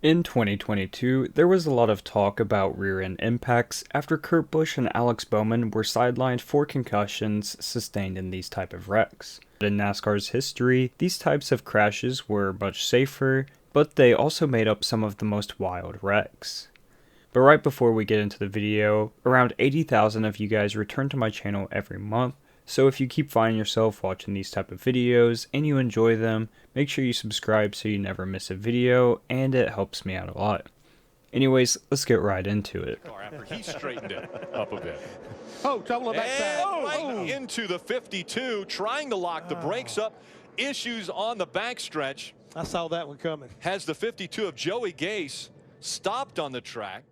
In 2022, there was a lot of talk about rear-end impacts after Kurt Busch and Alex Bowman were sidelined for concussions sustained in these type of wrecks. In NASCAR's history, these types of crashes were much safer, but they also made up some of the most wild wrecks. But right before we get into the video, around 80,000 of you guys return to my channel every month, so if you keep finding yourself watching these type of videos and you enjoy them, make sure you subscribe so you never miss a video, and it helps me out a lot. Anyways, let's get right into it. After he straightened it up a bit. Oh, double backside. Right into the 52, trying to lock the brakes up. Issues on the backstretch. I saw that one coming. Has the 52 of Joey Gase stopped on the track.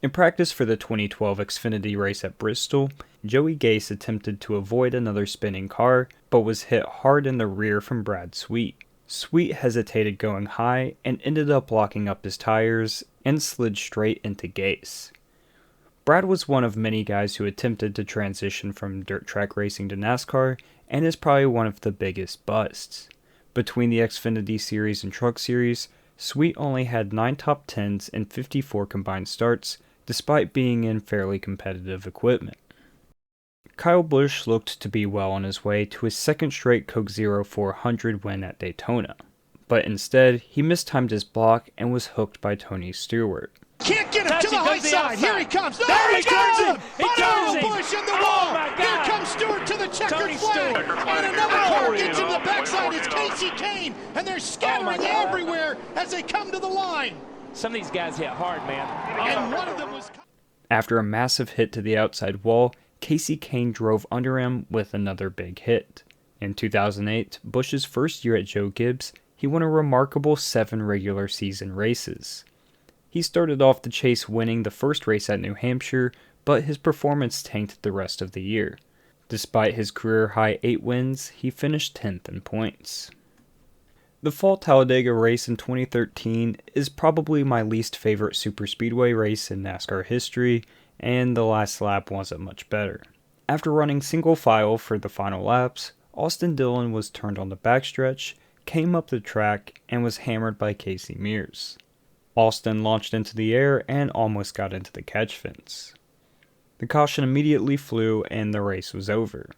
In practice for the 2012 Xfinity race at Bristol, Joey Gase attempted to avoid another spinning car, but was hit hard in the rear from Brad Sweet. Sweet hesitated going high and ended up locking up his tires and slid straight into Gase. Brad was one of many guys who attempted to transition from dirt track racing to NASCAR and is probably one of the biggest busts. Between the Xfinity Series and Truck Series, Sweet only had 9 top 10s and 54 combined starts, despite being in fairly competitive equipment. Kyle Busch looked to be well on his way to his second straight Coke Zero 400 win at Daytona, but instead he mistimed his block and was hooked by Tony Stewart. Can't get him to the high side. Here he comes. There he comes. Busch in the wall. Here comes Stewart to the checkered flag. And another car gets in the backside. It's Kasey Kahne. And they're scattering everywhere as they come to the line. Some of these guys hit hard, man. And one of them was... After a massive hit to the outside wall, Kasey Kahne drove under him with another big hit. In 2008, Busch's first year at Joe Gibbs, he won a remarkable 7 regular season races. He started off the chase winning the first race at New Hampshire, but his performance tanked the rest of the year. Despite his career-high 8 wins, he finished 10th in points. The Fall Talladega race in 2013 is probably my least favorite superspeedway race in NASCAR history, and the last lap wasn't much better. After running single file for the final laps, Austin Dillon was turned on the backstretch, came up the track, and was hammered by Casey Mears. Austin launched into the air and almost got into the catch fence. The caution immediately flew and the race was over.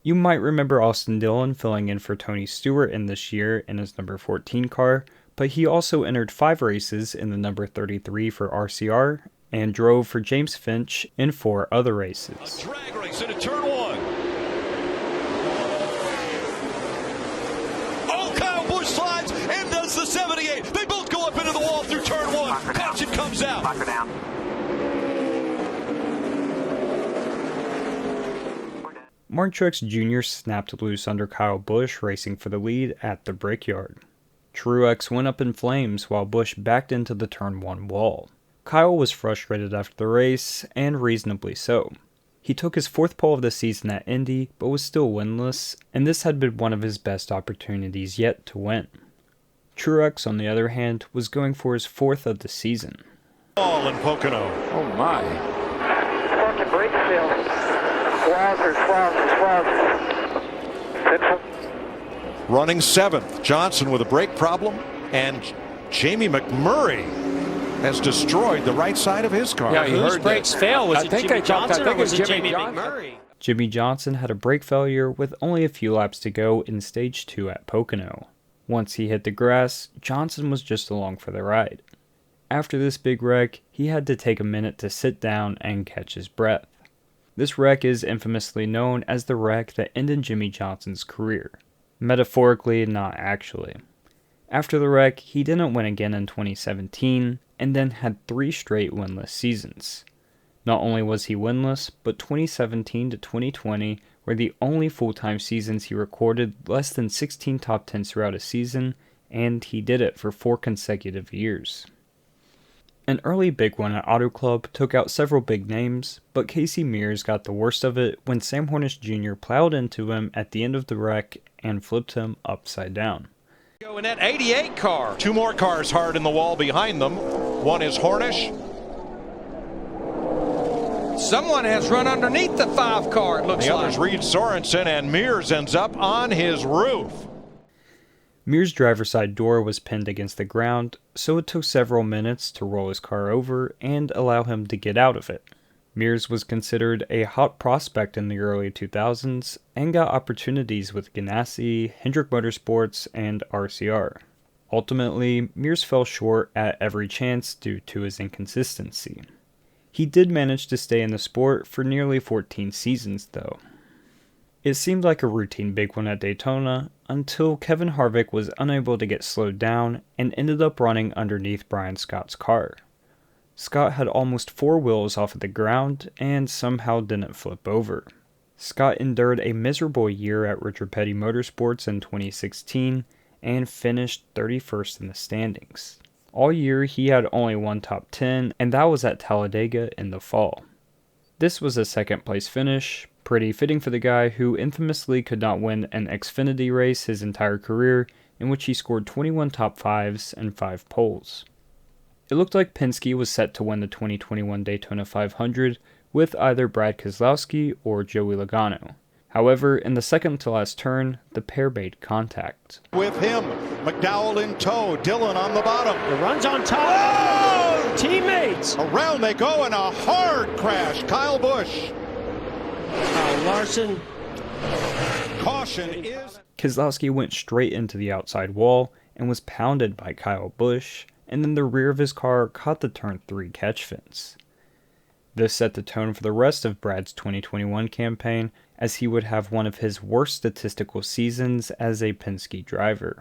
You might remember Austin Dillon filling in for Tony Stewart in this year in his number 14 car, but he also entered 5 races in the number 33 for RCR and drove for James Finch in 4 other races. A drag race into turn 1. Oh, Kyle Busch slides and does the 78. They both go up into the wall through turn 1. Caution comes out. Martin Truex Jr. snapped loose under Kyle Busch racing for the lead at the Brickyard. Truex went up in flames while Busch backed into the turn 1 wall. Kyle was frustrated after the race, and reasonably so. He took his 4th pole of the season at Indy, but was still winless, and this had been one of his best opportunities yet to win. Truex, on the other hand, was going for his 4th of the season. Ball in Pocono. Oh my. Fucking brake fail. Running 7th. Johnson with a brake problem, and Jamie McMurray has destroyed the right side of his car. Yeah, he Whose heard brakes that. fail? Was I it think Jimmie I talked- I Johnson think or was it's it Jimmie Jamie Johnson. McMurray? Jimmie Johnson had a brake failure with only a few laps to go in stage 2 at Pocono. Once he hit the grass, Johnson was just along for the ride. After this big wreck, he had to take a minute to sit down and catch his breath. This wreck is infamously known as the wreck that ended Jimmie Johnson's career. Metaphorically, not actually. After the wreck, he didn't win again in 2017, and then had 3 straight winless seasons. Not only was he winless, but 2017 to 2020 were the only full-time seasons he recorded less than 16 top 10s throughout a season, and he did it for 4 consecutive years. An early big one at Auto Club took out several big names, but Casey Mears got the worst of it when Sam Hornish Jr. plowed into him at the end of the wreck and flipped him upside down. In that 88 car. 2 more cars hard in the wall behind them. One is Hornish. Someone has run underneath the 5 car, it looks The like. other's Reed Sorensen, and Mears ends up on his roof. Mears' driver's side door was pinned against the ground, so it took several minutes to roll his car over and allow him to get out of it. Mears was considered a hot prospect in the early 2000s and got opportunities with Ganassi, Hendrick Motorsports, and RCR. Ultimately, Mears fell short at every chance due to his inconsistency. He did manage to stay in the sport for nearly 14 seasons though. It seemed like a routine big one at Daytona until Kevin Harvick was unable to get slowed down and ended up running underneath Brian Scott's car. Scott had almost 4 wheels off of the ground and somehow didn't flip over. Scott endured a miserable year at Richard Petty Motorsports in 2016 and finished 31st in the standings. All year he had only one top 10, and that was at Talladega in the fall. This was a second place finish, pretty fitting for the guy who infamously could not win an Xfinity race his entire career, in which he scored 21 top 5s and 5 poles. It looked like Penske was set to win the 2021 Daytona 500 with either Brad Keselowski or Joey Logano. However, in the second to last turn, the pair made contact. With him, McDowell in tow, Dillon on the bottom. The run's on top. Oh! Teammates. Around they go in a hard crash. Kyle Busch. Kyle Larson. Caution is... Keselowski went straight into the outside wall and was pounded by Kyle Busch, and then the rear of his car caught the turn 3 catch fence. This set the tone for the rest of Brad's 2021 campaign, as he would have one of his worst statistical seasons as a Penske driver.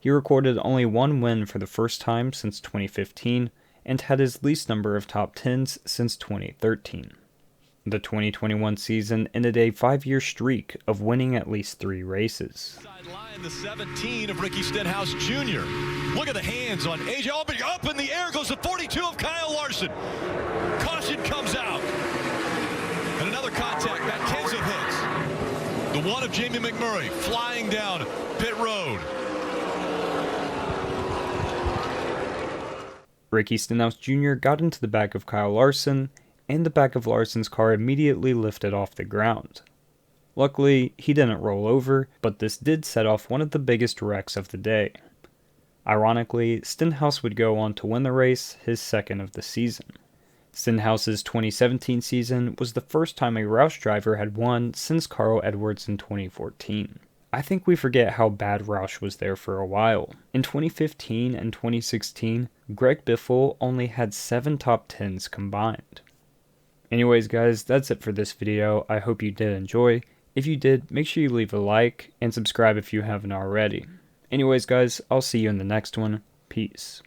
He recorded only 1 win for the first time since 2015, and had his least number of top 10s since 2013. The 2021 season ended a 5-year streak of winning at least 3 races. Sidelined the 17 of Ricky Stenhouse Jr. Look at the hands on AJ Allmendinger. Up in the air goes the 42 of Kyle Larson. Caution comes out. And another contact. Matt Kenseth hits. The 1 of Jamie McMurray flying down pit road. Ricky Stenhouse Jr. got into the back of Kyle Larson, and the back of Larson's car immediately lifted off the ground. Luckily, he didn't roll over, but this did set off one of the biggest wrecks of the day. Ironically, Stenhouse would go on to win the race, his second of the season. Stenhouse's 2017 season was the first time a Roush driver had won since Carl Edwards in 2014. I think we forget how bad Roush was there for a while. In 2015 and 2016, Greg Biffle only had 7 top 10s combined. Anyways guys, that's it for this video. I hope you did enjoy. If you did, make sure you leave a like and subscribe if you haven't already. Anyways guys, I'll see you in the next one. Peace.